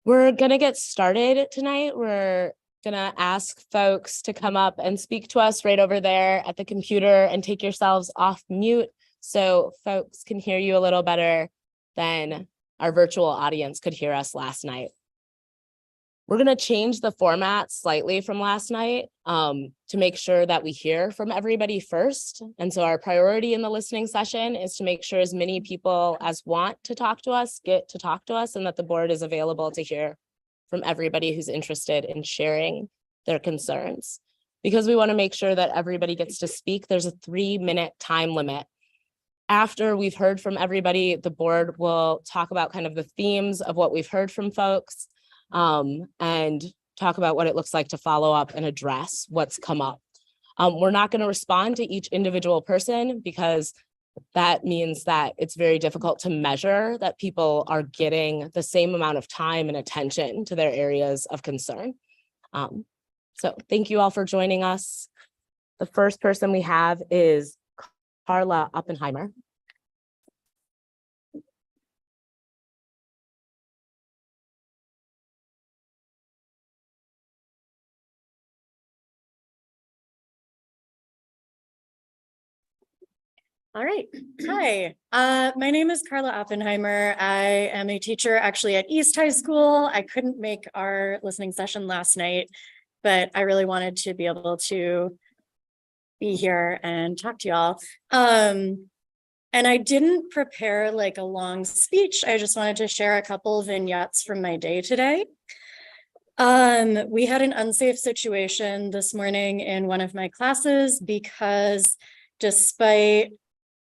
We're going to get started tonight. We're going to ask folks to come up and speak to us right over there at the computer and take yourselves off mute so folks can hear you a little better than our virtual audience could hear us last night. We're going to change the format slightly from last night to make sure that we hear from everybody first. And so our priority in the listening session is to make sure as many people as want to talk to us get to talk to us, and that the board is available to hear from everybody who's interested in sharing their concerns. Because we want to make sure that everybody gets to speak, there's a 3-minute time limit. After we've heard from everybody, the board will talk about kind of the themes of what we've heard from folks, and talk about what it looks like to follow up and address what's come up. We're not going to respond to each individual person because that means that it's very difficult to measure that people are getting the same amount of time and attention to their areas of concern. So thank you all for joining us. The first person we have is Carla Oppenheimer. All right. Hi, my name is Carla Oppenheimer. I am a teacher actually at East High School. I couldn't make our listening session last night, but I really wanted to be able to be here and talk to y'all. And I didn't prepare like a long speech. I just wanted to share a couple of vignettes from my day today. We had an unsafe situation this morning in one of my classes because despite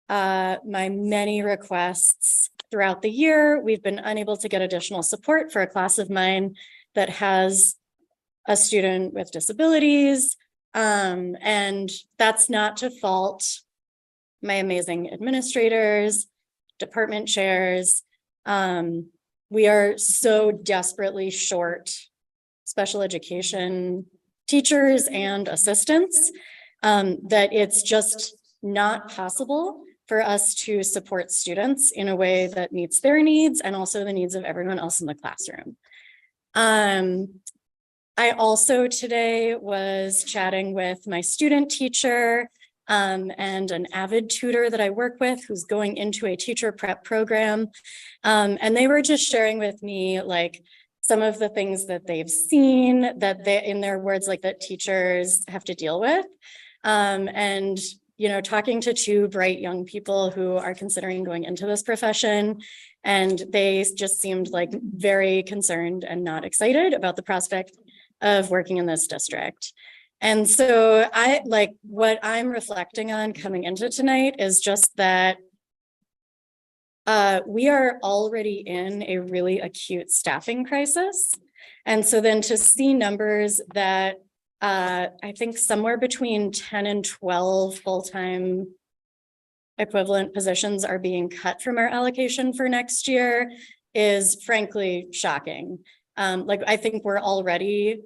my many requests throughout the year, we've been unable to get additional support for a class of mine that has a student with disabilities. And that's not to fault my amazing administrators, department chairs. We are so desperately short special education teachers and assistants that it's just not possible for us to support students in a way that meets their needs and also the needs of everyone else in the classroom. I also today was chatting with my student teacher and an avid tutor that I work with who's going into a teacher prep program. And they were just sharing with me like some of the things that they've seen that they, in their words, like that teachers have to deal with. And you know, talking to two bright young people who are considering going into this profession, and they just seemed like very concerned and not excited about the prospect of working in this district. And so I like what I'm reflecting on coming into tonight is just that we are already in a really acute staffing crisis. And so then to see numbers that I think somewhere between 10 and 12 full-time equivalent positions are being cut from our allocation for next year is frankly shocking. Like I think we're already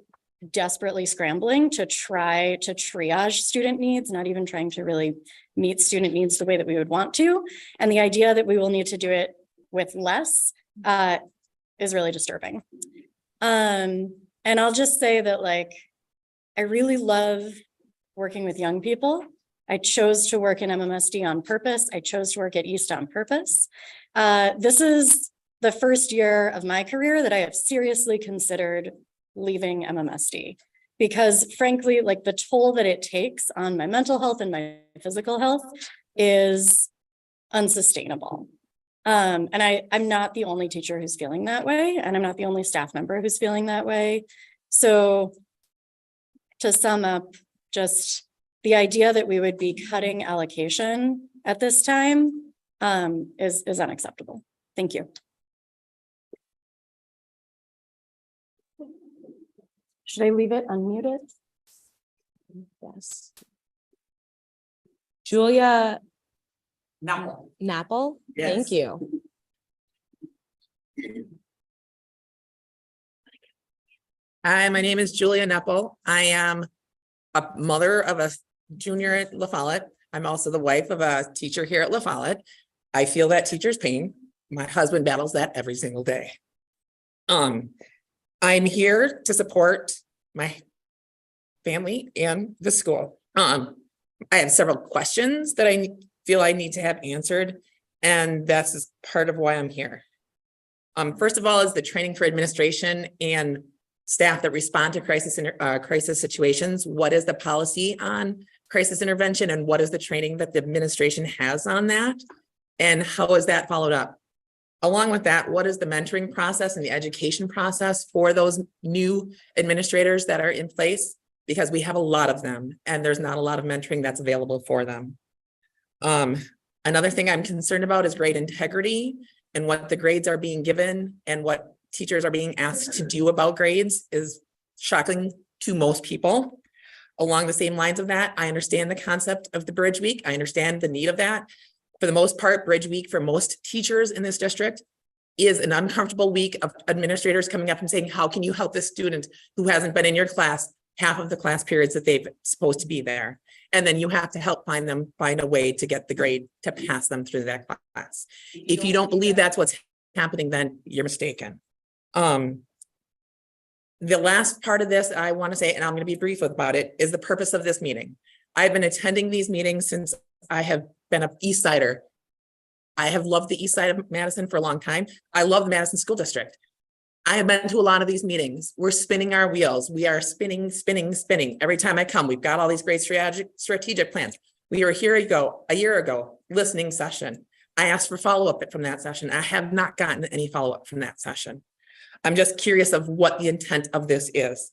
desperately scrambling to try to triage student needs, not even trying to really meet student needs the way that we would want to. And the idea that we will need to do it with less is really disturbing. And I'll just say that like, I really love working with young people. I chose to work in MMSD on purpose. I chose to work at East on purpose. This is the first year of my career that I have seriously considered leaving MMSD because frankly, like the toll that it takes on my mental health and my physical health is unsustainable. And I'm not the only teacher who's feeling that way, and I'm not the only staff member who's feeling that way. So to sum up, just the idea that we would be cutting allocation at this time is unacceptable. Thank you. Should I leave it unmuted? Yes. Julia Napple. Yes. Thank you. Hi, my name is Julia Nepple. I am a mother of a junior at La Follette. I'm also the wife of a teacher here at La Follette. I feel that teacher's pain. My husband battles that every single day. I'm here to support my family and the school. I have several questions that I feel I need to have answered, and that's just part of why I'm here. First of all, is the training for administration and staff that respond to crisis situations. What is the policy on crisis intervention, and what is the training that the administration has on that? And how is that followed up? Along with that, what is the mentoring process and the education process for those new administrators that are in place? Because we have a lot of them and there's not a lot of mentoring that's available for them. Another thing I'm concerned about is grade integrity and what the grades are being given and what teachers are being asked to do about grades is shocking to most people. Along the same lines of that, I understand the concept of the Bridge Week. I understand the need of that. For the most part, Bridge Week for most teachers in this district is an uncomfortable week of administrators coming up and saying, how can you help this student who hasn't been in your class half of the class periods that they've supposed to be there? And then you have to help find a way to get the grade to pass them through that class. If you don't believe that's what's happening, then you're mistaken. The last part of this I want to say, and I'm going to be brief about it, is the purpose of this meeting. I've been attending these meetings since I have been an East Sider. I have loved the East Side of Madison for a long time. I love the Madison School District. I have been to a lot of these meetings. We're spinning our wheels. We are spinning. Every time I come, we've got all these great strategic plans. We were here a year ago, listening session. I asked for follow-up from that session. I have not gotten any follow-up from that session. I'm just curious of what the intent of this is.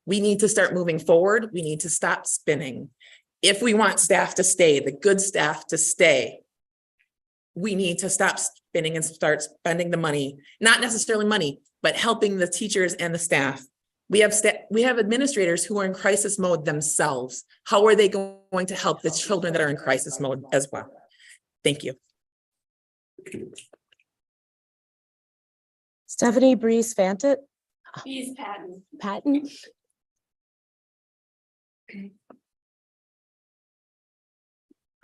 We need to start moving forward. We need to stop spinning. If we want staff to stay, the good staff to stay, we need to stop spinning and start spending the money, not necessarily money, but helping the teachers and the staff. We have administrators who are in crisis mode themselves. How are they going to help the children that are in crisis mode as well? Thank you. Stephanie Breeze Fantet. He's Patton. Patton.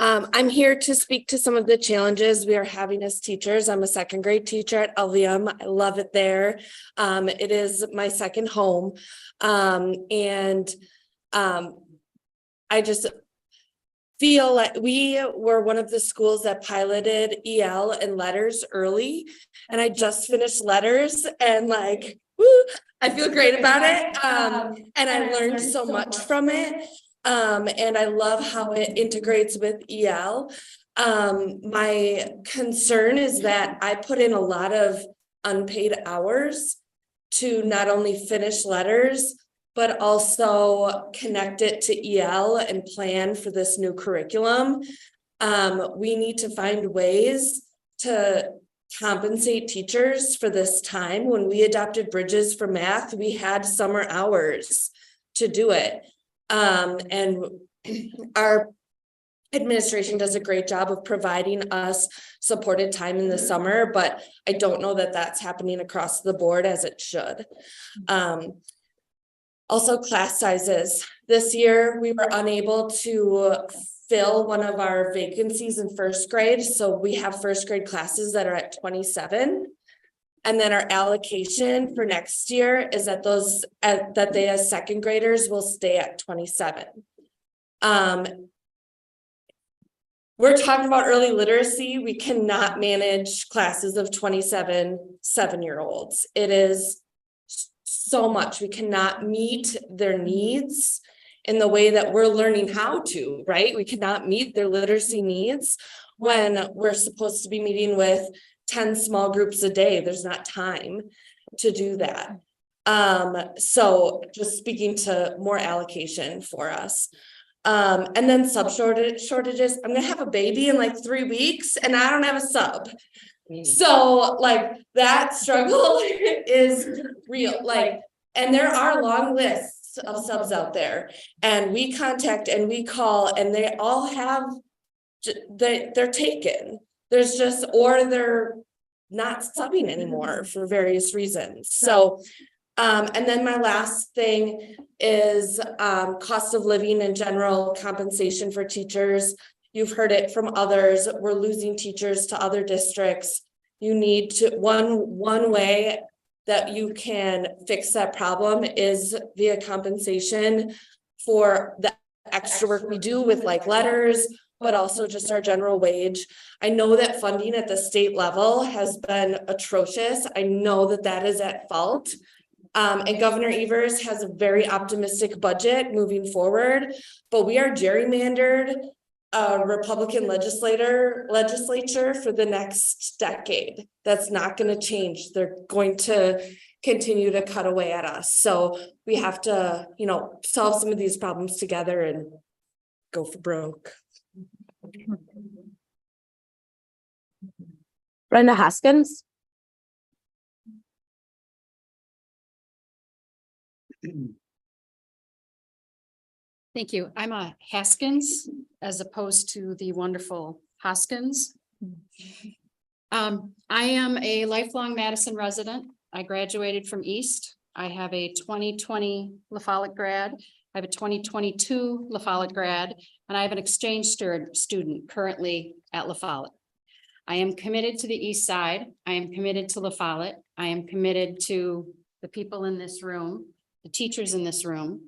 I'm here to speak to some of the challenges we are having as teachers. I'm a second grade teacher at Elvium. I love it there. It is my second home. I just feel like we were one of the schools that piloted EL and letters early. And I just finished letters and like, woo, I feel great about it. And I learned so much from it. And I love how it integrates with EL. My concern is that I put in a lot of unpaid hours to not only finish letters, but also connect it to EL and plan for this new curriculum. We need to find ways to compensate teachers for this time. When we adopted Bridges for math, we had summer hours to do it. And our administration does a great job of providing us supported time in the summer, but I don't know that that's happening across the board as it should. Also class sizes. This year, we were unable to fill one of our vacancies in first grade. So we have first grade classes that are at 27. And then our allocation for next year is that that they as second graders will stay at 27. We're talking about early literacy. We cannot manage classes of 27 7-year-olds. It is so much. We cannot meet their needs in the way that we're learning how to, right? We cannot meet their literacy needs when we're supposed to be meeting with 10 small groups a day. There's not time to do that. So just speaking to more allocation for us. And then sub shortages. I'm gonna have a baby in like 3 weeks and I don't have a sub. So like that struggle is real, like, and there are long lists of subs out there and we contact and we call and they all have, they're taken. There's just, or they're not subbing anymore for various reasons. So, and then my last thing is cost of living and general compensation for teachers. You've heard it from others. We're losing teachers to other districts. You need to, one way that you can fix that problem is via compensation for the extra work we do with like letters, but also just our general wage. I know that funding at the state level has been atrocious. I know that that is at fault. And Governor Evers has a very optimistic budget moving forward, but we are gerrymandered Republican legislature for the next decade. That's not going to change. They're going to continue to cut away at us. So we have to, you know, solve some of these problems together and go for broke. Brenda Haskins. Thank you. I'm a Haskins as opposed to the wonderful Hoskins. I am a lifelong Madison resident. I graduated from East. I have a 2020 La Follette grad. I have a 2022 La Follette grad, and I have an exchange student currently at La Follette. I am committed to the East Side. I am committed to La Follette. I am committed to the people in this room, the teachers in this room.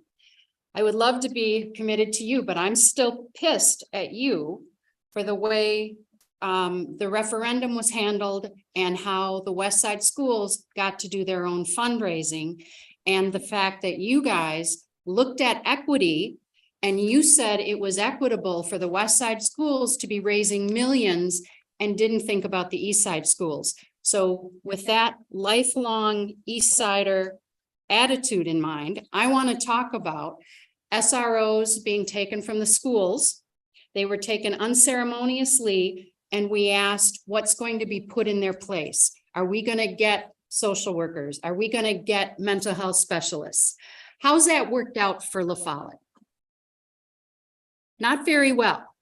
I would love to be committed to you, but I'm still pissed at you for the way the referendum was handled and how the West Side schools got to do their own fundraising. And the fact that you guys looked at equity and you said it was equitable for the West Side schools to be raising millions and didn't think about the East Side schools. So with that lifelong East Sider attitude in mind, I want to talk about SROs being taken from the schools. They were taken unceremoniously, and we asked what's going to be put in their place. Are we going to get social workers? Are we going to get mental health specialists? How's that worked out for La Follette? Not very well.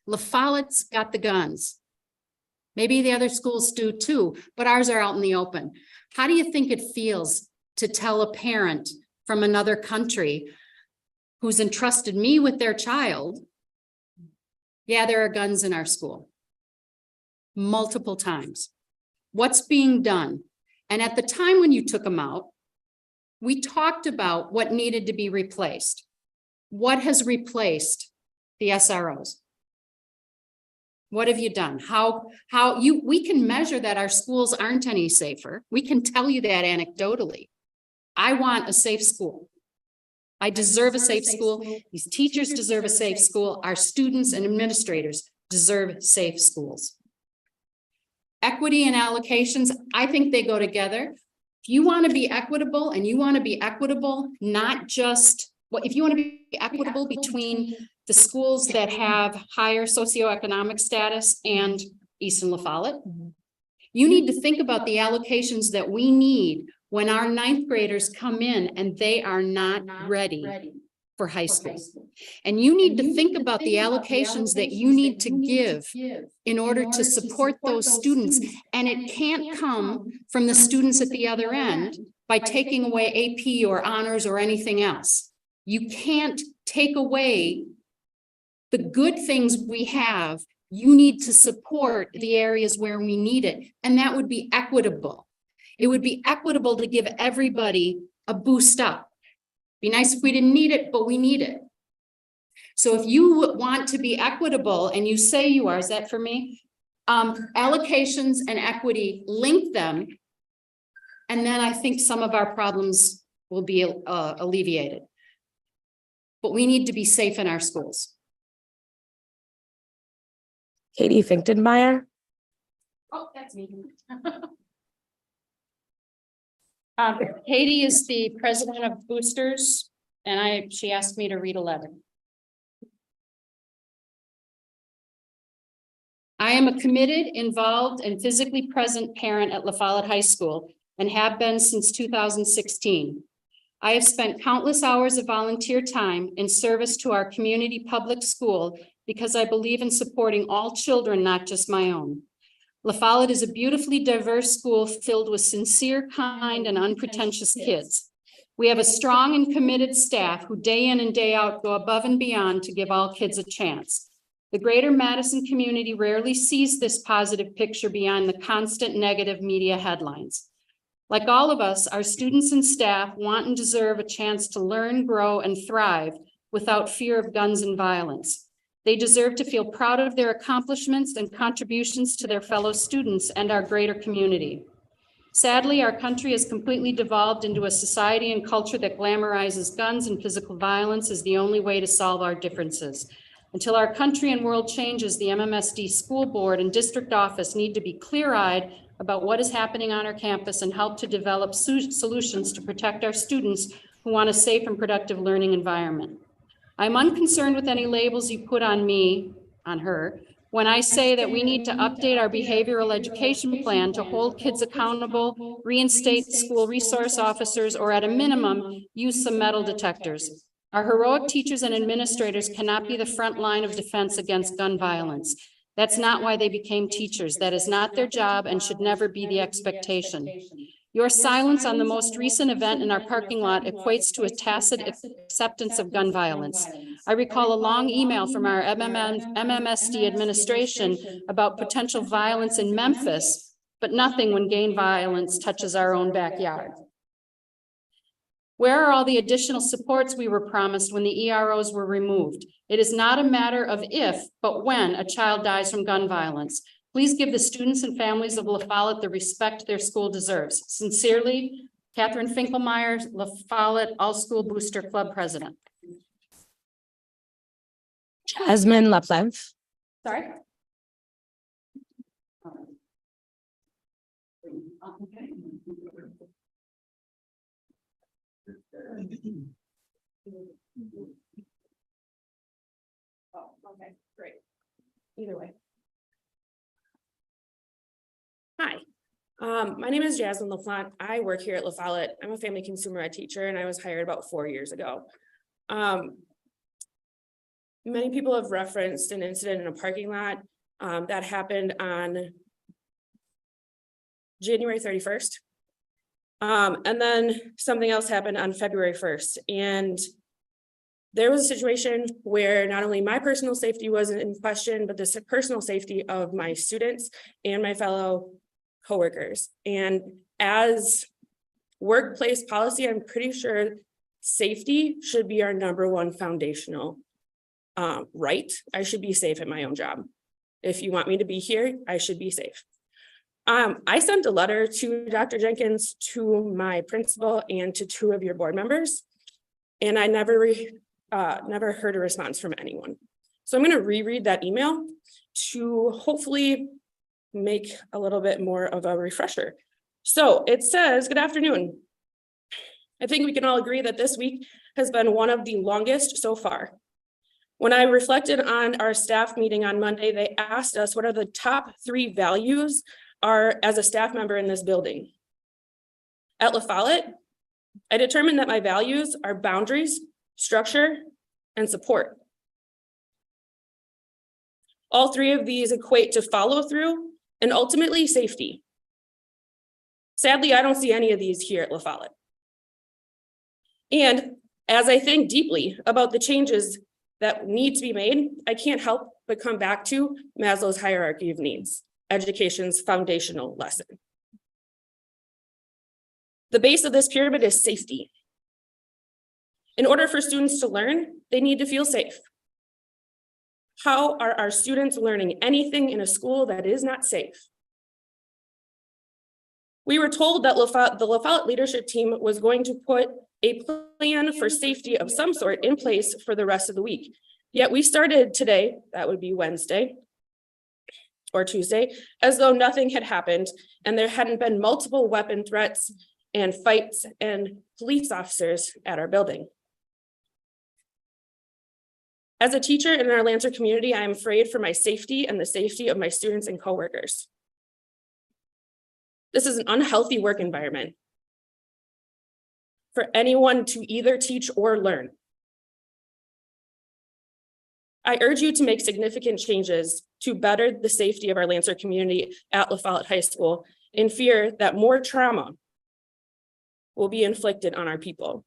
La Follette's got the guns. Maybe the other schools do too, but ours are out in the open. How do you think it feels to tell a parent from another country who's entrusted me with their child, yeah, there are guns in our school? Multiple times. What's being done? And at the time when you took them out, we talked about what needed to be replaced. What has replaced the SROs? What have you done? We can measure that our schools aren't any safer. We can tell you that anecdotally. I want a safe school. I deserve a safe school. These teachers deserve a safe school. Our students and administrators deserve safe schools. Equity and allocations, I think they go together. If you want to be equitable, and you want to be equitable, not just, well, if you want to be equitable between the schools that have higher socioeconomic status and East and La Follette, you need to think about the allocations that we need when our ninth graders come in and they are not ready for high school. And you need to think about the allocations that you need to give in order to support those students. And it can't come from the students at the other end by taking away AP or honors or anything else. You can't take away the good things we have. You need to support the areas where we need it. And that would be equitable. It would be equitable to give everybody a boost up. Be nice if we didn't need it, but we need it. So if you want to be equitable, and you say you are, is that for me? Allocations and equity, link them. And then I think some of our problems will be alleviated. But we need to be safe in our schools. Katie Finkenmeyer. Oh, that's me. Katie is the president of Boosters, and she asked me to read a letter. I am a committed, involved, and physically present parent at La Follette High School and have been since 2016. I have spent countless hours of volunteer time in service to our community public school because I believe in supporting all children, not just my own. La Follette is a beautifully diverse school filled with sincere, kind, and unpretentious kids. We have a strong and committed staff who day in and day out go above and beyond to give all kids a chance. The greater Madison community rarely sees this positive picture beyond the constant negative media headlines. Like all of us, our students and staff want and deserve a chance to learn, grow, and thrive without fear of guns and violence. They deserve to feel proud of their accomplishments and contributions to their fellow students and our greater community. Sadly, our country has completely devolved into a society and culture that glamorizes guns and physical violence as the only way to solve our differences. Until our country and world changes, the MMSD school board and district office need to be clear-eyed about what is happening on our campus and help to develop solutions to protect our students who want a safe and productive learning environment. I'm unconcerned with any labels you put on me, on her, when I say that we need to update our behavioral education plan to hold kids accountable, reinstate school resource officers, or at a minimum, use some metal detectors. Our heroic teachers and administrators cannot be the front line of defense against gun violence. That's not why they became teachers. That is not their job and should never be the expectation. Your silence on the most recent event in our parking lot equates to a tacit acceptance of gun violence. I recall a long email from our MMSD administration about potential violence in Memphis, but nothing when gang violence touches our own backyard. Where are all the additional supports we were promised when the EROs were removed? It is not a matter of if, but when a child dies from gun violence. Please give the students and families of La Follette the respect their school deserves. Sincerely, Catherine Finkelmeyer, La Follette All School Booster Club President. Jasmine Leplev. Sorry? Oh, okay, great. Either way. Hi, my name is Jasmine LaFlante. I work here at La Follette. I'm a family consumer ed teacher and I was hired about 4 years ago. Many people have referenced an incident in a parking lot that happened on January 31st. And then something else happened on February 1st. And there was a situation where not only my personal safety wasn't in question, but the personal safety of my students and my fellow coworkers. And as workplace policy, I'm pretty sure safety should be our #1 foundational right. I should be safe at my own job. If you want me to be here, I should be safe. I sent a letter to Dr. Jenkins, to my principal, and to 2 of your board members, and I never heard a response from anyone. So I'm going to reread that email to hopefully make a little bit more of a refresher. So it says, good afternoon. I think we can all agree that this week has been one of the longest so far. When I reflected on our staff meeting on Monday, they asked us what are the top 3 values are as a staff member in this building. At La Follette, I determined that my values are boundaries, structure, and support. All 3 of these equate to follow through and ultimately safety. Sadly, I don't see any of these here at La Follette. And as I think deeply about the changes that need to be made, I can't help but come back to Maslow's hierarchy of needs, education's foundational lesson. The base of this pyramid is safety. In order for students to learn, they need to feel safe. How are our students learning anything in a school that is not safe? We were told that the La Follette leadership team was going to put a plan for safety of some sort in place for the rest of the week. Yet we started today, that would be Wednesday or Tuesday, as though nothing had happened and there hadn't been multiple weapon threats and fights and police officers at our building. As a teacher in our Lancer community, I am afraid for my safety and the safety of my students and coworkers. This is an unhealthy work environment for anyone to either teach or learn. I urge you to make significant changes to better the safety of our Lancer community at La Follette High School in fear that more trauma will be inflicted on our people.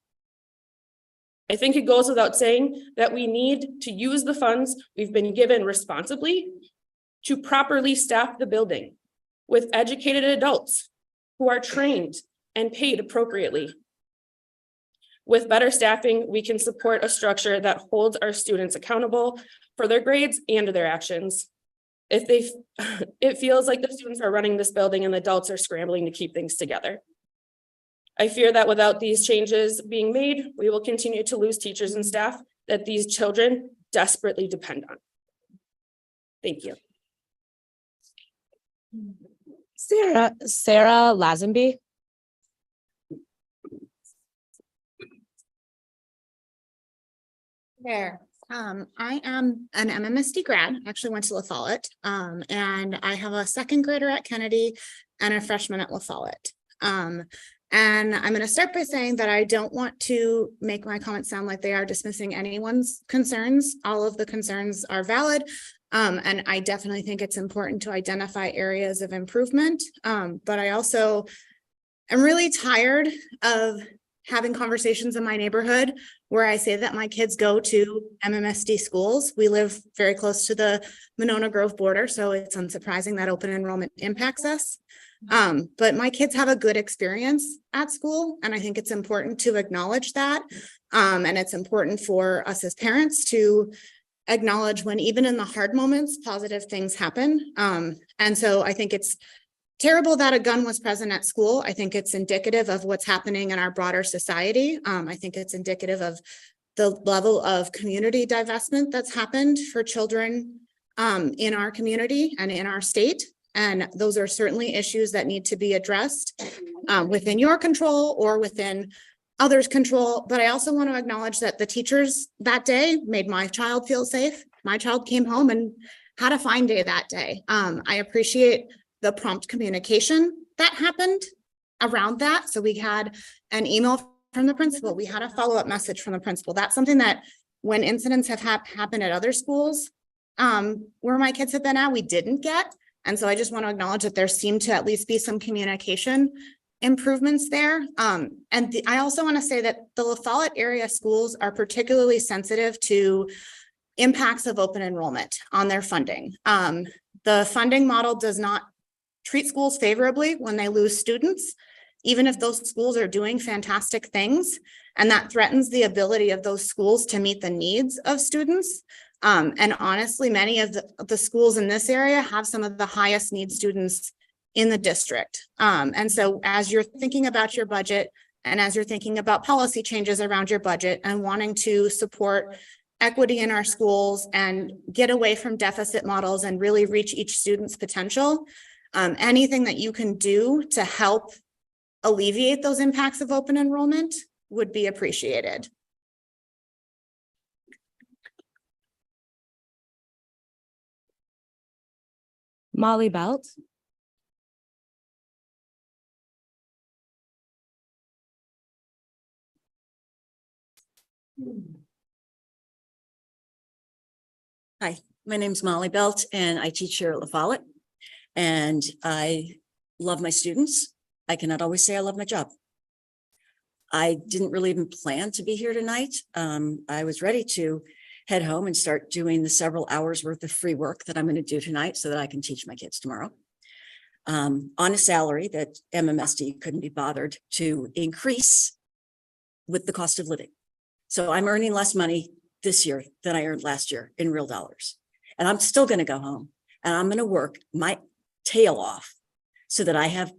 I think it goes without saying that we need to use the funds we've been given responsibly to properly staff the building with educated adults who are trained and paid appropriately. With better staffing, we can support a structure that holds our students accountable for their grades and their actions. It feels like the students are running this building and the adults are scrambling to keep things together. I fear that without these changes being made, we will continue to lose teachers and staff that these children desperately depend on. Thank you. Sarah Lazenby. There. I am an MMSD grad, actually went to La Follette, and I have a second grader at Kennedy and a freshman at La Follette. And I'm going to start by saying that I don't want to make my comments sound like they are dismissing anyone's concerns. All of the concerns are valid. And I definitely think it's important to identify areas of improvement. But I also am really tired of having conversations in my neighborhood where I say that my kids go to MMSD schools. We live very close to the Monona Grove border, so it's unsurprising that open enrollment impacts us. But my kids have a good experience at school, and I think it's important to acknowledge that. And it's important for us as parents to acknowledge when even in the hard moments, positive things happen. And so I think it's terrible that a gun was present at school. I think it's indicative of what's happening in our broader society. I think it's indicative of the level of community divestment that's happened for children in our community and in our state. And those are certainly issues that need to be addressed within your control or within others' control. But I also want to acknowledge that the teachers that day made my child feel safe. My child came home and had a fine day that day. I appreciate the prompt communication that happened around that. So we had an email from the principal. We had a follow-up message from the principal. That's something that when incidents have happened at other schools where my kids have been at, we didn't get. And so I just want to acknowledge that there seemed to at least be some communication improvements there. I also want to say that the La Follette area schools are particularly sensitive to impacts of open enrollment on their funding. The funding model does not treat schools favorably when they lose students, even if those schools are doing fantastic things, and that threatens the ability of those schools to meet the needs of students. And honestly, many of the schools in this area have some of the highest need students in the district. And so as you're thinking about your budget and as you're thinking about policy changes around your budget and wanting to support equity in our schools and get away from deficit models and really reach each student's potential, anything that you can do to help alleviate those impacts of open enrollment would be appreciated. Molly Belt. Hi, my name's Molly Belt and I teach here at La Follette. And I love my students. I cannot always say I love my job. I didn't really even plan to be here tonight. I was ready to head home and start doing the several hours worth of free work that I'm going to do tonight so that I can teach my kids tomorrow. On a salary that MMSD couldn't be bothered to increase with the cost of living. So I'm earning less money this year than I earned last year in real dollars. And I'm still going to go home and I'm going to work my tail off so that I have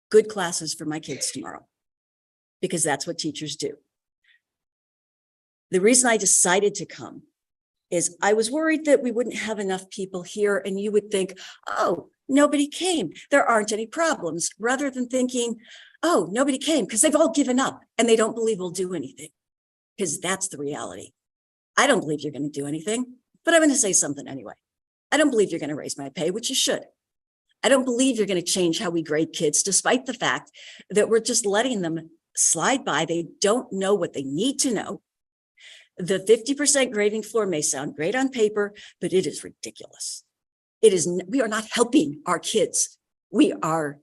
good classes for my kids tomorrow, because that's what teachers do. The reason I decided to come is I was worried that we wouldn't have enough people here and you would think, oh, nobody came, there aren't any problems, rather than thinking, oh, nobody came because they've all given up and they don't believe we'll do anything, because that's the reality. I don't believe you're going to do anything, but I'm going to say something anyway. I don't believe you're going to raise my pay, which you should. I don't believe you're going to change how we grade kids, despite the fact that we're just letting them slide by. They don't know what they need to know. The 50% grading floor may sound great on paper, but it is ridiculous. We are not helping our kids. We are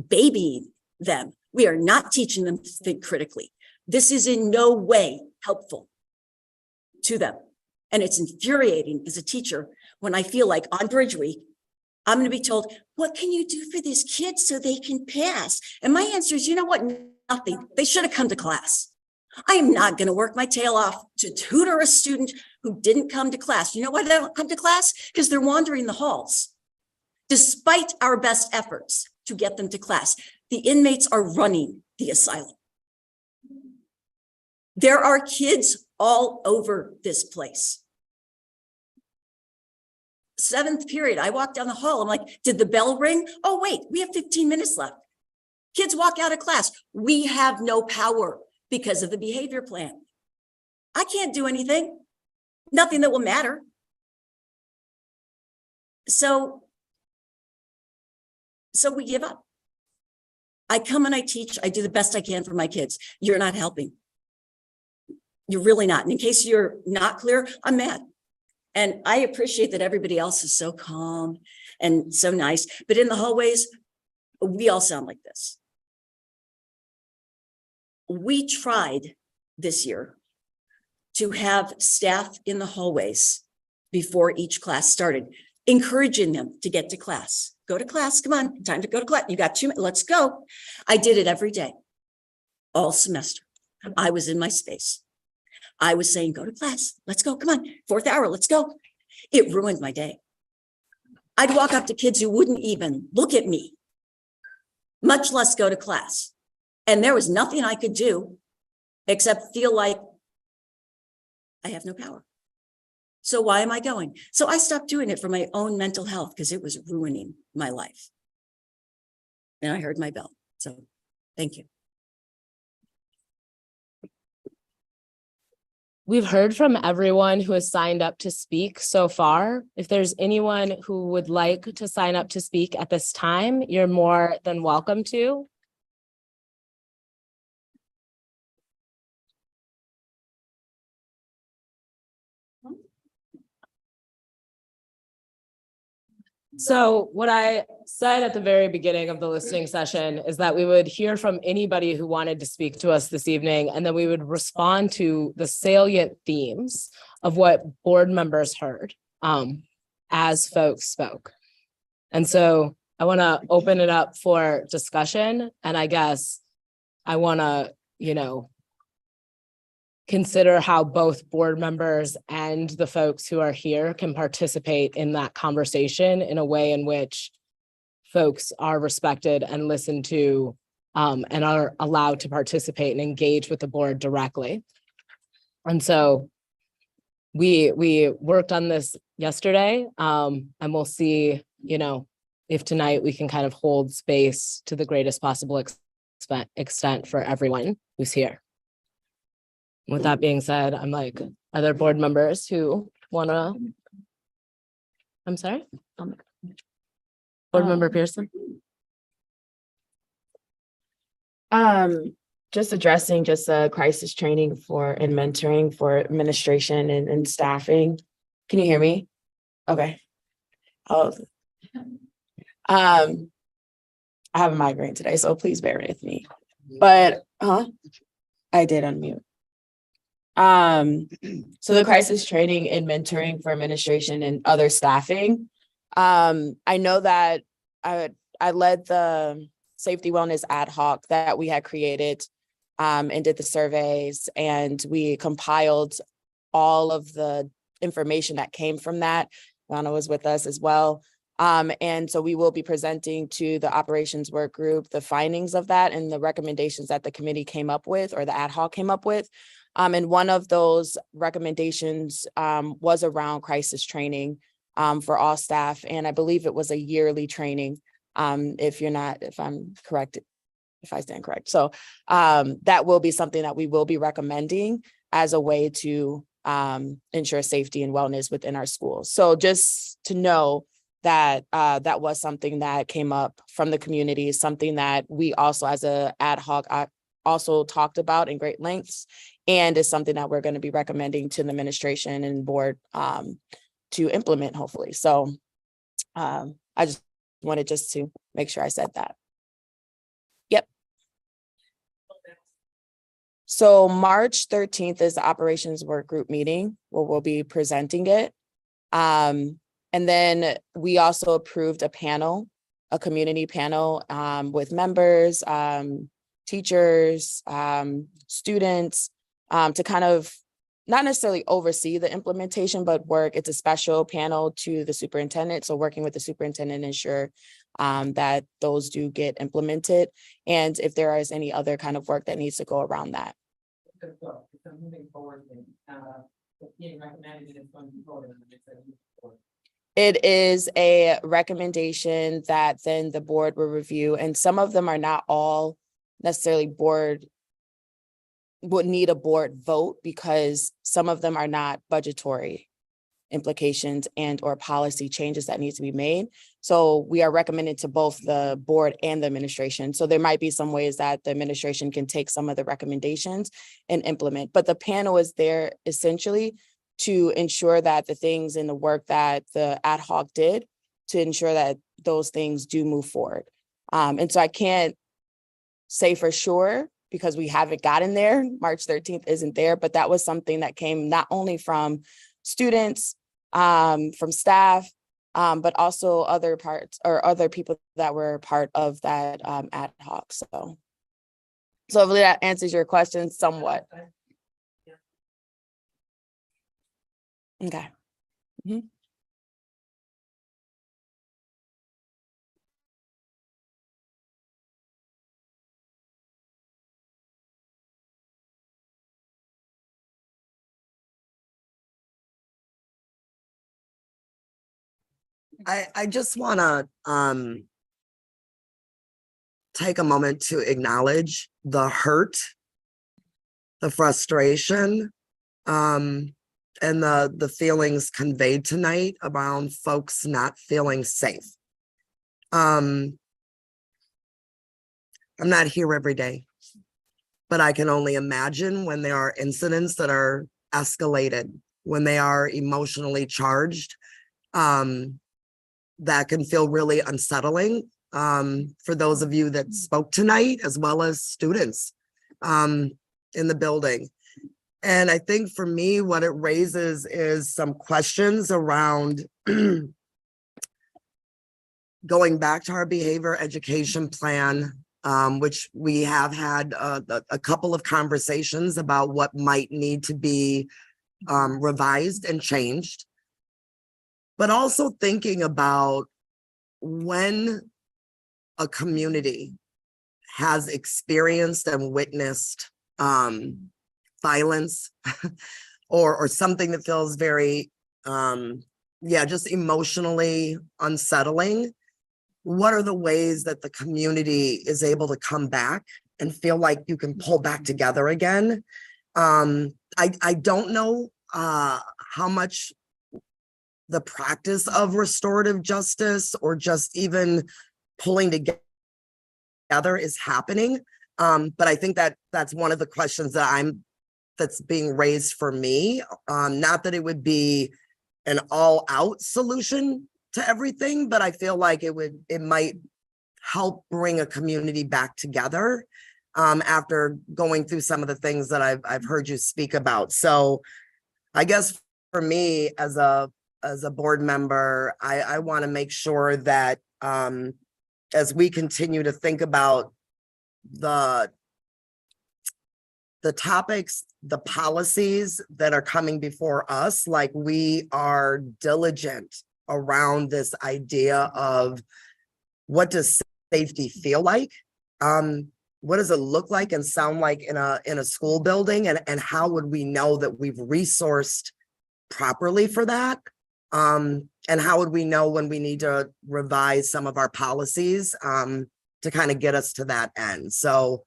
babying them. We are not teaching them to think critically. This is in no way helpful to them. And it's infuriating as a teacher when I feel like on Bridge Week, I'm going to be told, what can you do for these kids so they can pass? And my answer is, you know what? Nothing. They should have come to class. I am not going to work my tail off to tutor a student who didn't come to class. You know why they don't come to class? Because they're wandering the halls. Despite our best efforts to get them to class, the inmates are running the asylum. There are kids all over this place. 7th period, I walk down the hall. I'm like, did the bell ring? Oh, wait, we have 15 minutes left. Kids walk out of class. We have no power because of the behavior plan. I can't do anything, nothing that will matter. So we give up. I come and I teach, I do the best I can for my kids. You're not helping. You're really not. And in case you're not clear, I'm mad. And I appreciate that everybody else is so calm and so nice, but in the hallways, we all sound like this. We tried this year to have staff in the hallways before each class started, encouraging them to get to class. Go to class, come on, time to go to class. You got 2 minutes, let's go. I did it every day, all semester. I was in my space. I was saying, go to class, let's go, come on, 4th hour, let's go. It ruined my day. I'd walk up to kids who wouldn't even look at me, much less go to class. And there was nothing I could do except feel like I have no power. So why am I going? So I stopped doing it for my own mental health because it was ruining my life. And I heard my bell. So thank you. We've heard from everyone who has signed up to speak so far. If there's anyone who would like to sign up to speak at this time, you're more than welcome to. So what I said at the very beginning of the listening session is that we would hear from anybody who wanted to speak to us this evening, and then we would respond to the salient themes of what board members heard as folks spoke. And so I want to open it up for discussion, and I guess I want to, consider how both board members and the folks who are here can participate in that conversation in a way in which folks are respected and listened to and are allowed to participate and engage with the board directly. And so we worked on this yesterday and we'll see, if tonight we can kind of hold space to the greatest possible extent for everyone who's here. With that being said, I'm like, are there board members who wanna? I'm sorry? Board Member Pearson? Just addressing crisis training and mentoring for administration and staffing. Can you hear me? Okay. I have a migraine today, so please bear with me. But I did unmute. So the crisis training and mentoring for administration and other staffing. I know that I led the safety wellness ad hoc that we had created and did the surveys, and we compiled all of the information that came from that. Lana was with us as well. And so we will be presenting to the operations work group the findings of that and the recommendations that the committee came up with, or the ad hoc came up with. And one of those recommendations was around crisis training for all staff. And I believe it was a yearly training, if I'm correct, if I stand correct. So that will be something that we will be recommending as a way to ensure safety and wellness within our schools. So just to know that that was something that came up from the community, something that we also as a ad hoc also talked about in great lengths, and is something that we're going to be recommending to the administration and board to implement, hopefully. So I just wanted to make sure I said that. Yep. So March 13th is the operations work group meeting where we'll be presenting it. And then we also approved a panel, a community panel with members, teachers, students, to kind of not necessarily oversee the implementation, but it's a special panel to the superintendent. So working with the superintendent, ensure that those do get implemented. And if there is any other kind of work that needs to go around that. It is a recommendation that then the board will review, and some of them are not all necessarily would need a board vote, because some of them are not budgetary implications and or policy changes that need to be made. So we are recommending to both the board and the administration. So there might be some ways that the administration can take some of the recommendations and implement, but the panel is there essentially to ensure that the things in the work that the ad hoc did, to ensure that those things do move forward. And so I can't say for sure, because we haven't gotten there. March 13th isn't there, but that was something that came not only from students, from staff, but also other parts or other people that were part of that ad hoc. So hopefully that answers your question somewhat. Okay. Mhm. I just wanna take a moment to acknowledge the hurt, the frustration, and the feelings conveyed tonight around folks not feeling safe. I'm not here every day, but I can only imagine when there are incidents that are escalated, when they are emotionally charged, that can feel really unsettling for those of you that spoke tonight, as well as students in the building. And I think for me, what it raises is some questions around going back to our behavior education plan, which we have had a couple of conversations about what might need to be revised and changed. But also thinking about when a community has experienced and witnessed violence or something that feels very, just emotionally unsettling. What are the ways that the community is able to come back and feel like you can pull back together again? I don't know how much the practice of restorative justice or just even pulling together is happening. But I think that that's one of the questions that's being raised for me. Not that it would be an all out solution to everything, but I feel like it might help bring a community back together after going through some of the things that I've heard you speak about. So I guess for me as a board member, I want to make sure that as we continue to think about the topics, the policies that are coming before us, like we are diligent around this idea of what does safety feel like? What does it look like and sound like in a school building? And how would we know that we've resourced properly for that? And how would we know when we need to revise some of our policies to kind of get us to that end? So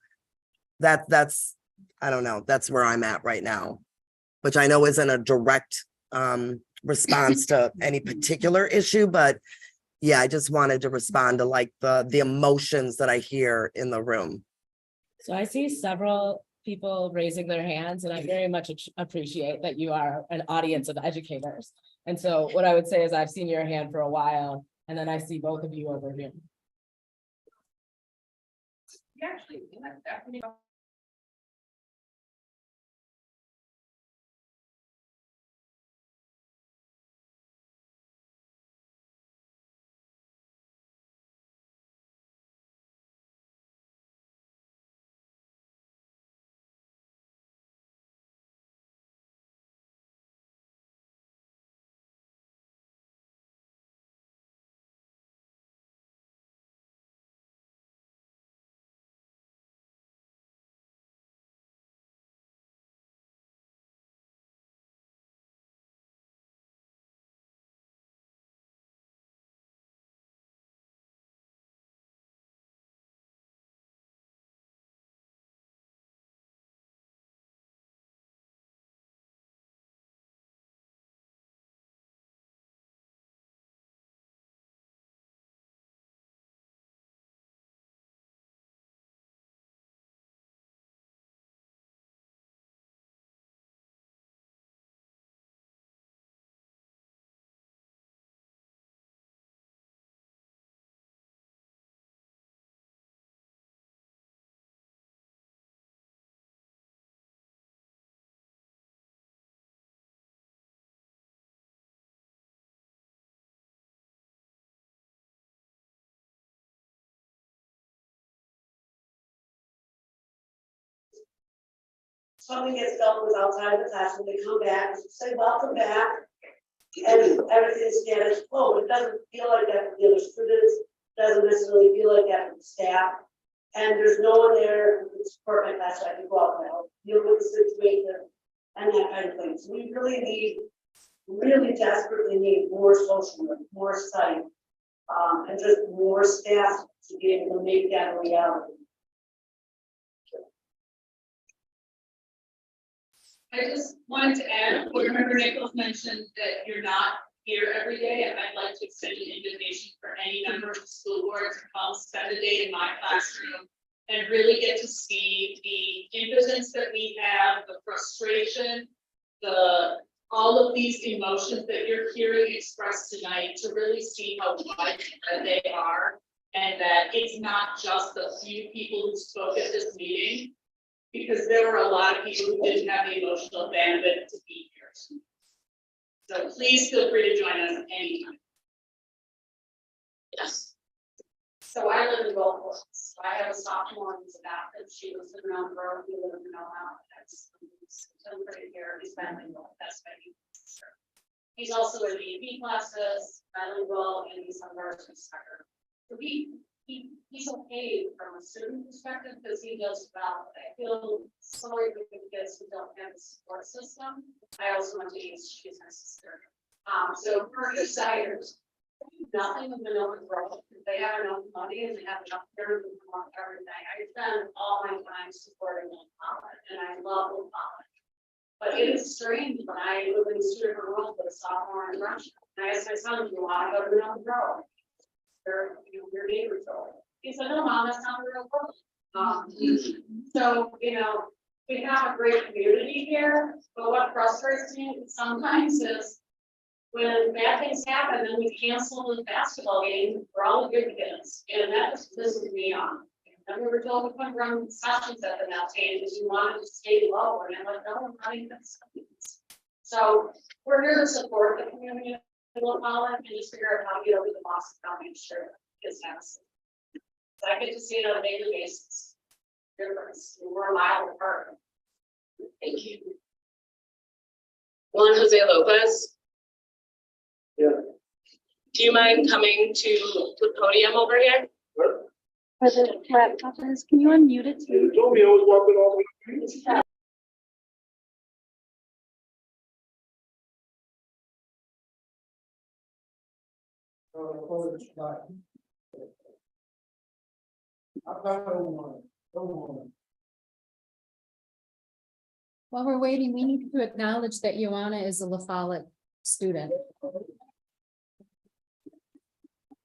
that's, I don't know, that's where I'm at right now, which I know isn't a direct response to any particular issue, but yeah, I just wanted to respond to like the emotions that I hear in the room. So I see several people raising their hands, and I very much appreciate that you are an audience of educators. And so what I would say is I've seen your hand for a while, and then I see both of you over here. Actually, something gets dealt with outside of the classroom, they come back, say, welcome back. And everything's status quo, but it doesn't feel like that for the other students, doesn't necessarily feel like that for the staff. And there's no one there who can support my class, so I can go out and help deal with the situation and that kind of thing. So we really desperately need more social work, more study, and just more staff to be able to make that a reality. I just wanted to add, Board Member Nichols mentioned that you're not here every day, and I'd like to extend an invitation for any member of the school board to come spend a day in my classroom and really get to see the impotence that we have, the frustration, all of these emotions that you're hearing expressed tonight, to really see how widespread they are, and that it's not just the few people who spoke at this meeting, because there were a lot of people who didn't have the emotional bandwidth to be here. So please feel free to join us anytime. Yes. So I live in Gulf Coast. I have a sophomore who's about, and she was in Mount Grove, we live in Mount That's here, he's bilingual, that's what he's also in AP classes, bilingual, and he's on varsity soccer. So he's okay from a student perspective because he does well. I feel sorry for the kids who don't have a support system. I also went to she's my sister. So for desires, nothing of vanilla growth. They have enough money and they have enough parents to want everything. I spend all my time supporting Old College, and I love Old College. But it is strange when I live in two different worlds with a sophomore and freshman. And I asked my son, do you want to go to another grove? Your neighbor's grove. He said, no, Mom, that's not the real world. So, we have a great community here, but what frustrates me sometimes is when bad things happen, then we cancel the basketball game for all the good kids, and that just pisses me off. And we were told we couldn't run sessions at the Mountain because you wanted to stay low, and I'm like, no, I'm running this. So we're here to support the community of Little Holland and just figure out how to get over the Boston County and share kids next. So I get to see it on a daily basis. Difference. We're a mile apart. Thank you. Juan Jose Lopez. Yeah. Do you mind coming to the podium over here? For the laptops, can you unmute it too? You told me I was walking all the way. While we're waiting, we need to acknowledge that Ioana is a La Follette student.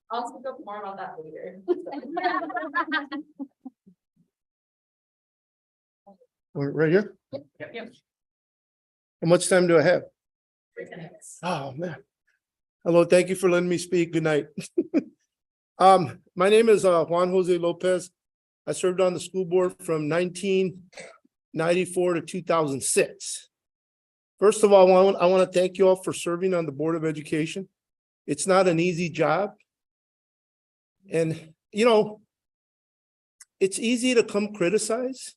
I'll speak up more about that later. Right here? Yep. How much time do I have? 3 minutes. Oh, man. Hello, thank you for letting me speak. Good night. My name is Juan Jose Lopez. I served on the school board from 1994 to 2006. First of all, I want to thank you all for serving on the Board of Education. It's not an easy job. And, it's easy to come criticize,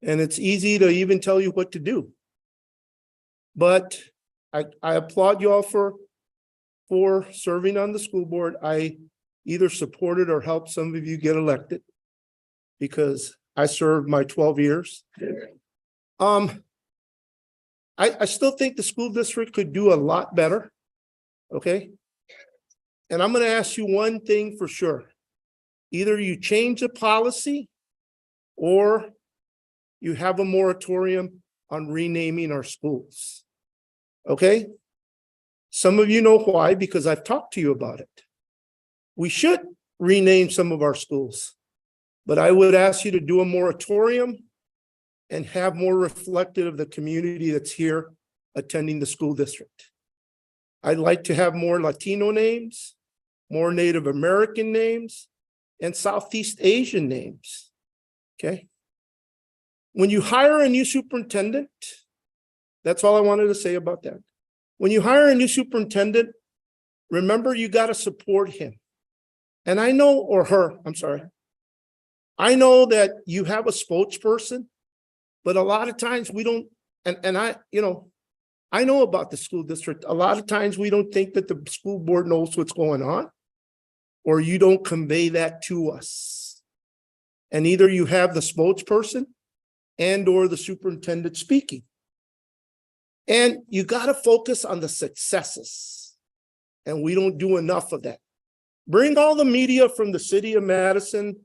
and it's easy to even tell you what to do. But I applaud you all for serving on the school board. I either supported or helped some of you get elected because I served my 12 years. I still think the school district could do a lot better. Okay. And I'm going to ask you one thing for sure. Either you change the policy or you have a moratorium on renaming our schools. Okay. Some of you know why, because I've talked to you about it. We should rename some of our schools, but I would ask you to do a moratorium and have more reflective of the community that's here attending the school district. I'd like to have more Latino names, more Native American names, and Southeast Asian names. Okay. When you hire a new superintendent, that's all I wanted to say about that. When you hire a new superintendent, remember you got to support him. And I know, or her, I'm sorry. I know that you have a spokesperson But a lot of times we don't, and I, I know about the school district. A lot of times we don't think that the school board knows what's going on, or you don't convey that to us. And either you have the spokesperson and or the superintendent speaking. And you got to focus on the successes. And we don't do enough of that. Bring all the media from the city of Madison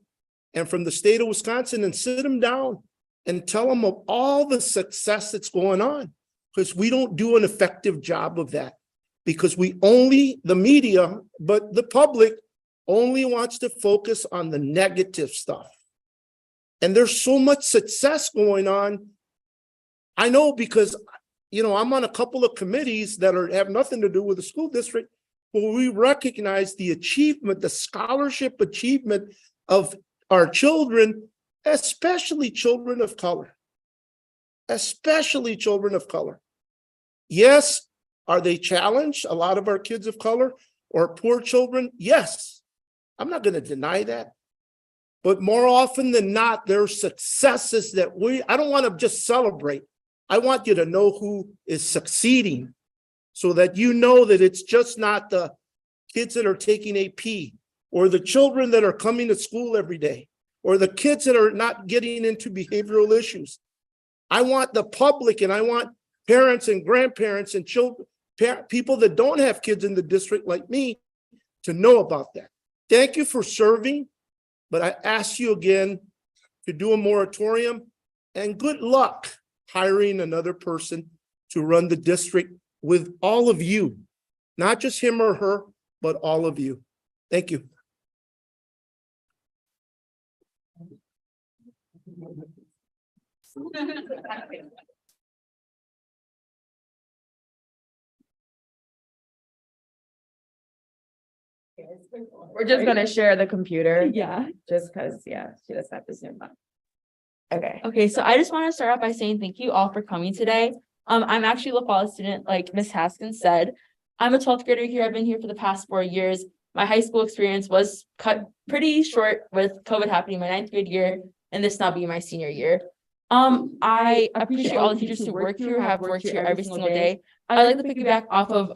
and from the state of Wisconsin and sit them down and tell them of all the success that's going on. Because we don't do an effective job of that. Because the media, but the public only wants to focus on the negative stuff. And there's so much success going on. I know because, I'm on a couple of committees that have nothing to do with the school district, where we recognize the achievement, the scholarship achievement of our children, especially children of color. Especially children of color. Yes, are they challenged? A lot of our kids of color or poor children? Yes, I'm not going to deny that. But more often than not, there are successes that I don't want to just celebrate. I want you to know who is succeeding so that you know that it's just not the kids that are taking AP or the children that are coming to school every day or the kids that are not getting into behavioral issues. I want the public and I want parents and grandparents and children, people that don't have kids in the district like me to know about that. Thank you for serving, but I ask you again to do a moratorium and good luck hiring another person to run the district with all of you, not just him or her, but all of you. Thank you. We're just gonna share the computer. Yeah. Just because, she doesn't have to zoom up. Okay. Okay, so I just want to start off by saying thank you all for coming today. I'm actually a La Follette student, like Miss Haskins said. I'm a 12th grader here. I've been here for the past 4 years. My high school experience was cut pretty short with COVID happening my 9th grade year and this now being my senior year. I appreciate all the teachers who work here, have worked here every single day. I like to piggyback off of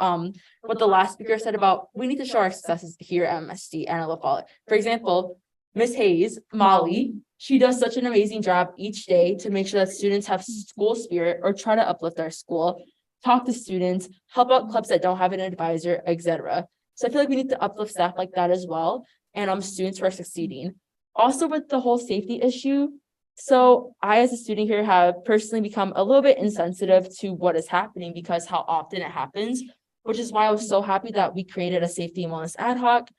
what the last speaker said about we need to show our successes here at MSD and at La Follette. For example, Miss Hayes, Molly, she does such an amazing job each day to make sure that students have school spirit or try to uplift our school, talk to students, help out clubs that don't have an advisor, etc. So I feel like we need to uplift staff like that as well, and students who are succeeding. Also with the whole safety issue, so I as a student here have personally become a little bit insensitive to what is happening because how often it happens, which is why I was so happy that we created a safety and wellness ad hoc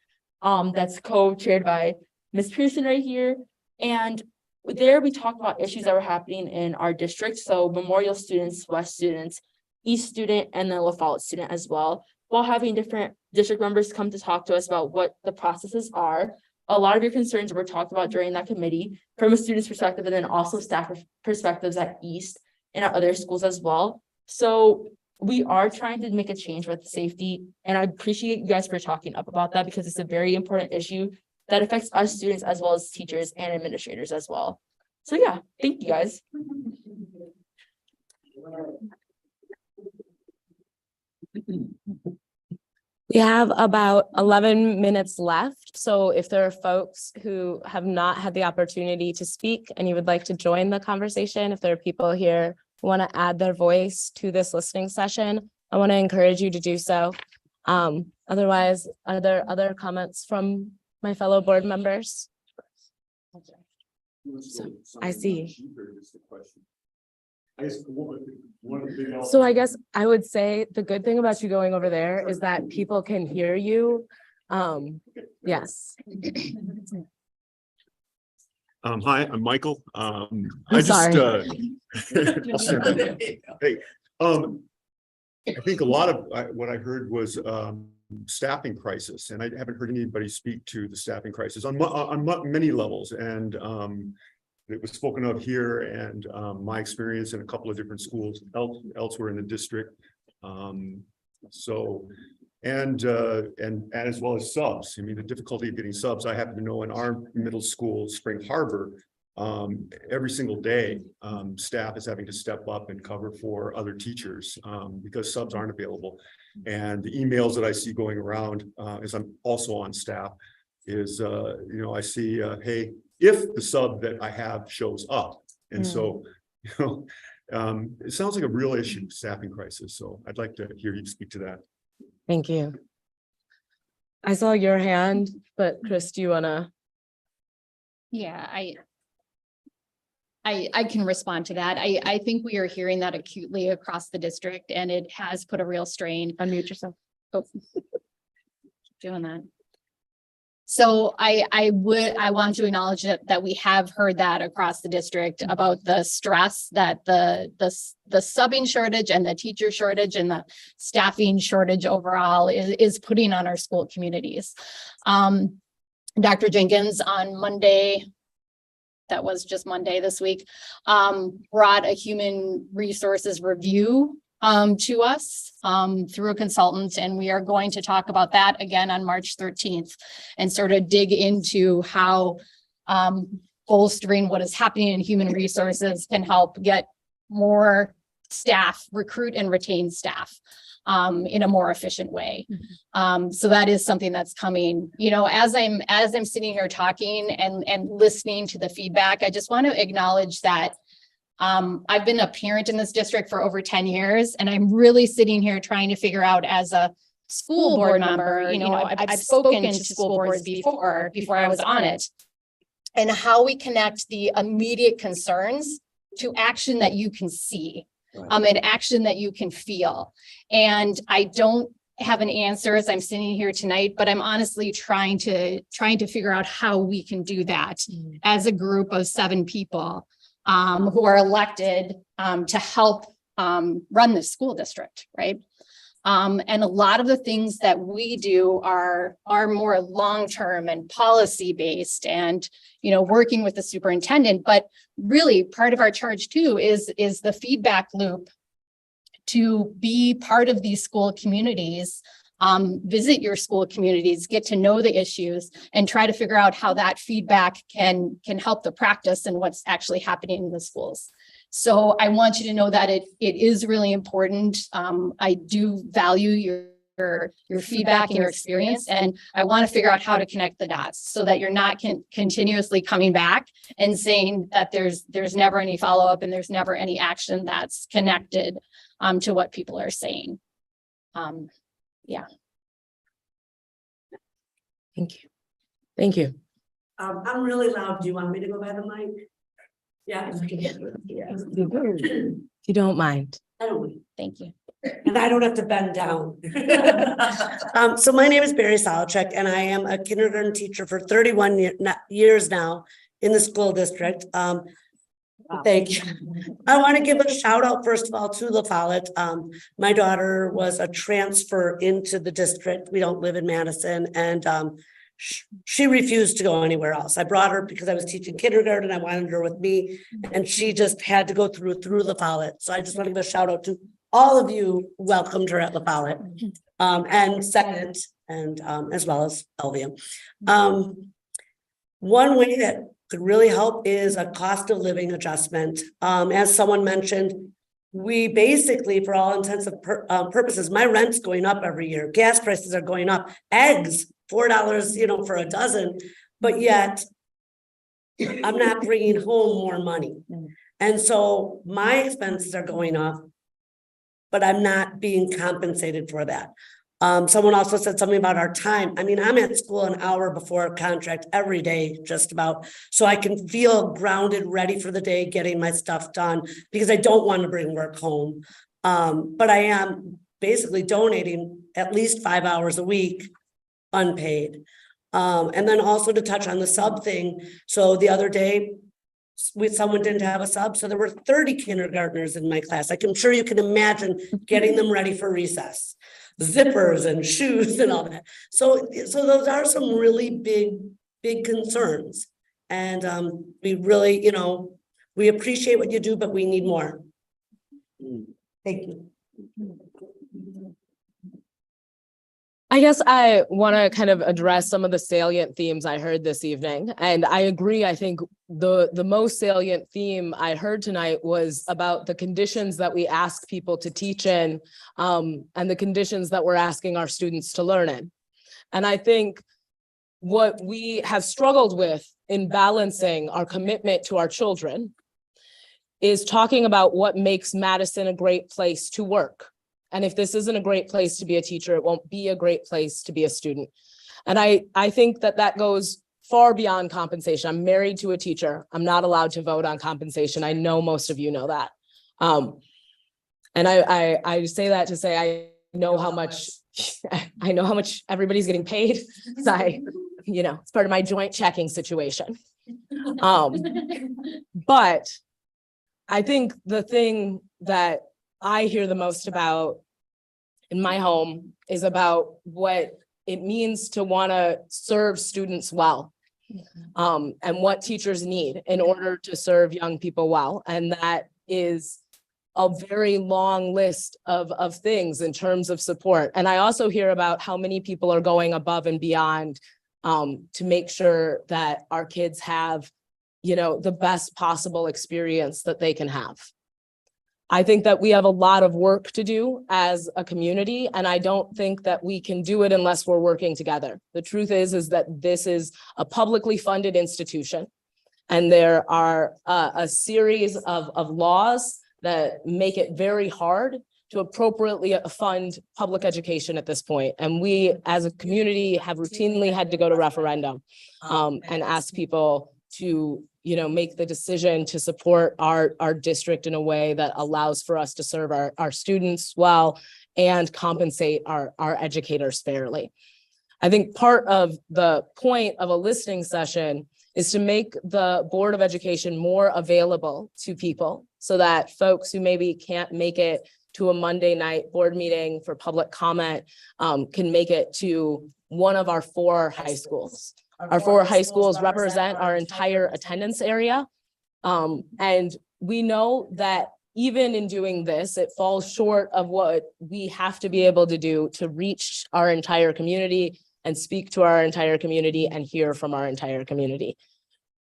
that's co-chaired by Ms. Pearson right here. And there we talk about issues that were happening in our district. So Memorial students, West students, East student, and then La Follette student as well, while having different district members come to talk to us about what the processes are. A lot of your concerns were talked about during that committee from a student's perspective, and then also staff perspectives at East and at other schools as well. So we are trying to make a change with safety, and I appreciate you guys for talking up about that because it's a very important issue that affects us students as well as teachers and administrators as well. So yeah, thank you guys. We have about 11 minutes left. So if there are folks who have not had the opportunity to speak and you would like to join the conversation, if there are people here who want to add their voice to this listening session, I want to encourage you to do so. Otherwise, are there other comments from my fellow board members? I see. So I guess I would say the good thing about you going over there is that people can hear you. Yes. Hi, I'm Michael. I'm I just, sorry. hey, I think a lot of what I heard was staffing crisis, and I haven't heard anybody speak to the staffing crisis on many levels. And it was spoken of here, and my experience in a couple of different schools elsewhere in the district. And as well as subs. I mean, the difficulty of getting subs. I happen to know in our middle school, Spring Harbor, every single day, staff is having to step up and cover for other teachers, because subs aren't available. And the emails that I see going around, as I'm also on staff, is, I see, hey, if the sub that I have shows up. And so, it sounds like a real issue, staffing crisis. So I'd like to hear you speak to that. Thank you. I saw your hand, but Chris, do you wanna? Yeah, I can respond to that. I think we are hearing that acutely across the district, and it has put a real strain. Unmute yourself. Oh. Doing that. So I want to acknowledge that we have heard that across the district about the stress that the subbing shortage and the teacher shortage and the staffing shortage overall is putting on our school communities. Dr. Jenkins on Monday, that was just Monday this week, brought a human resources review to us through a consultant, and we are going to talk about that again on March 13th and sort of dig into how bolstering what is happening in human resources can help get more staff, recruit and retain staff in a more efficient way. So that is something that's coming, as I'm sitting here talking and listening to the feedback. I just want to acknowledge that I've been a parent in this district for over 10 years, and I'm really sitting here trying to figure out as a school board member, I've spoken to school boards before I was on it, and how we connect the immediate concerns to action that you can see, and action that you can feel. And I don't have an answer as I'm sitting here tonight, but I'm honestly trying to figure out how we can do that as a group of 7 people who are elected to help run the school district, right? And a lot of the things that we do are more long-term and policy-based and, working with the superintendent. But really part of our charge too is the feedback loop to be part of these school communities, visit your school communities, get to know the issues, and try to figure out how that feedback can help the practice and what's actually happening in the schools. So I want you to know that it is really important. I do value your feedback and your experience, and I want to figure out how to connect the dots so that you're not continuously coming back and saying that there's never any follow-up and there's never any action that's connected to what people are saying. Yeah. Thank you. Thank you. I'm really loud. Do you want me to go by the mic? Yeah. If you don't mind. I don't mind. Thank you. And I don't have to bend down. So my name is Barry Solachek, and I am a kindergarten teacher for 31 years now in the school district. Thank you. I want to give a shout out, first of all, to La Follette. My daughter was a transfer into the district. We don't live in Madison, and she refused to go anywhere else. I brought her because I was teaching kindergarten. I wanted her with me, and she just had to go through La Follette. So I just want to give a shout out to all of you who welcomed her at La Follette, and second, and as well as Elvia. One way that could really help is a cost of living adjustment. As someone mentioned, we basically, for all intents and purposes, my rent's going up every year. Gas prices are going up. Eggs, $4, for a dozen, but yet I'm not bringing home more money. And so my expenses are going up, but I'm not being compensated for that. Someone also said something about our time. I mean, I'm at school an hour before a contract every day, just about, so I can feel grounded, ready for the day, getting my stuff done, because I don't want to bring work home. But I am basically donating at least 5 hours a week unpaid. And then also to touch on the sub thing. So the other day, someone didn't have a sub, so there were 30 kindergartners in my class. I'm sure you can imagine getting them ready for recess. Zippers and shoes and all that. So those are some really big concerns. And we really, we appreciate what you do, but we need more. Thank you. I guess I want to kind of address some of the salient themes I heard this evening. And I agree, I think the most salient theme I heard tonight was about the conditions that we ask people to teach in, and the conditions that we're asking our students to learn in. And I think what we have struggled with in balancing our commitment to our children is talking about what makes Madison a great place to work. And if this isn't a great place to be a teacher, it won't be a great place to be a student. And I think that that goes far beyond compensation. I'm married to a teacher. I'm not allowed to vote on compensation. I know most of you know that. And I say that to say I know how much everybody's getting paid. So it's part of my joint checking situation. But I think the thing that I hear the most about in my home is about what it means to want to serve students well, and what teachers need in order to serve young people well. And that is a very long list of things in terms of support. And I also hear about how many people are going above and beyond to make sure that our kids have, the best possible experience that they can have. I think that we have a lot of work to do as a community, and I don't think that we can do it unless we're working together. The truth is that this is a publicly funded institution, and there are a series of laws that make it very hard to appropriately fund public education at this point. And we, as a community, have routinely had to go to referendum and ask people to make the decision to support our district in a way that allows for us to serve our students well and compensate our educators fairly. I think part of the point of a listening session is to make the Board of Education more available to people so that folks who maybe can't make it to a Monday night board meeting for public comment can make it to one of our 4 high schools. Our 4 high schools represent our entire attendance area. And we know that even in doing this, it falls short of what we have to be able to do to reach our entire community and speak to our entire community and hear from our entire community.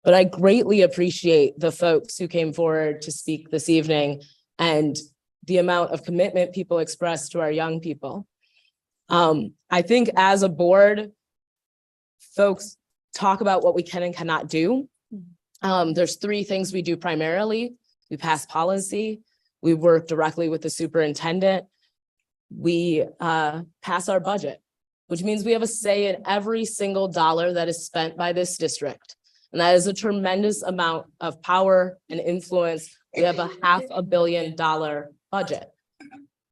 But I greatly appreciate the folks who came forward to speak this evening and the amount of commitment people express to our young people. I think as a board, folks talk about what we can and cannot do. There's 3 things we do primarily. We pass policy, we work directly with the superintendent, we pass our budget, which means we have a say in every single dollar that is spent by this district. And that is a tremendous amount of power and influence. We have a $500 million budget.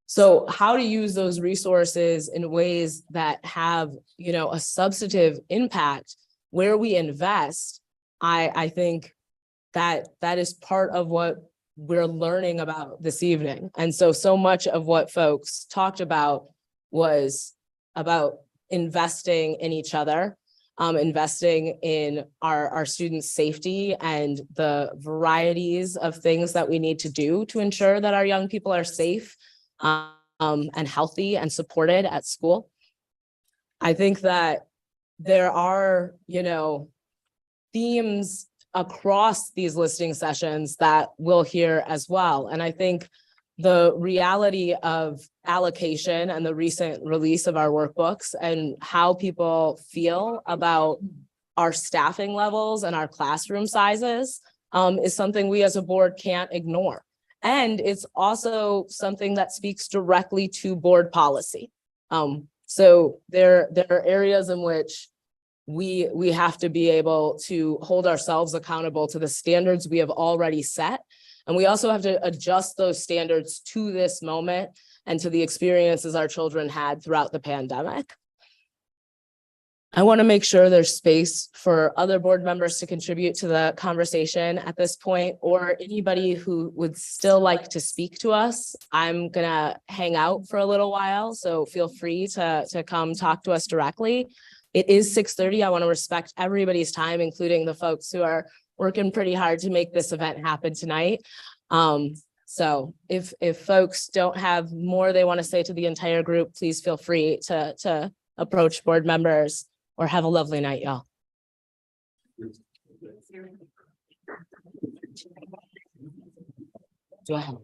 So how to use those resources in ways that have, a substantive impact where we invest, I think that is part of what we're learning about this evening. And so much of what folks talked about was about investing in each other, investing in our students' safety and the varieties of things that we need to do to ensure that our young people are safe and healthy and supported at school. I think that there are, themes across these listening sessions that we'll hear as well. And I think the reality of allocation and the recent release of our workbooks and how people feel about our staffing levels and our classroom sizes is something we as a board can't ignore. And it's also something that speaks directly to board policy. So there are areas in which we have to be able to hold ourselves accountable to the standards we have already set. And we also have to adjust those standards to this moment and to the experiences our children had throughout the pandemic. I want to make sure there's space for other board members to contribute to the conversation at this point, or anybody who would still like to speak to us. I'm gonna hang out for a little while, so feel free to come talk to us directly. It is 6:30. I want to respect everybody's time, including the folks who are working pretty hard to make this event happen tonight. So if folks don't have more they want to say to the entire group, please feel free to approach board members, or have a lovely night, y'all. Do I have?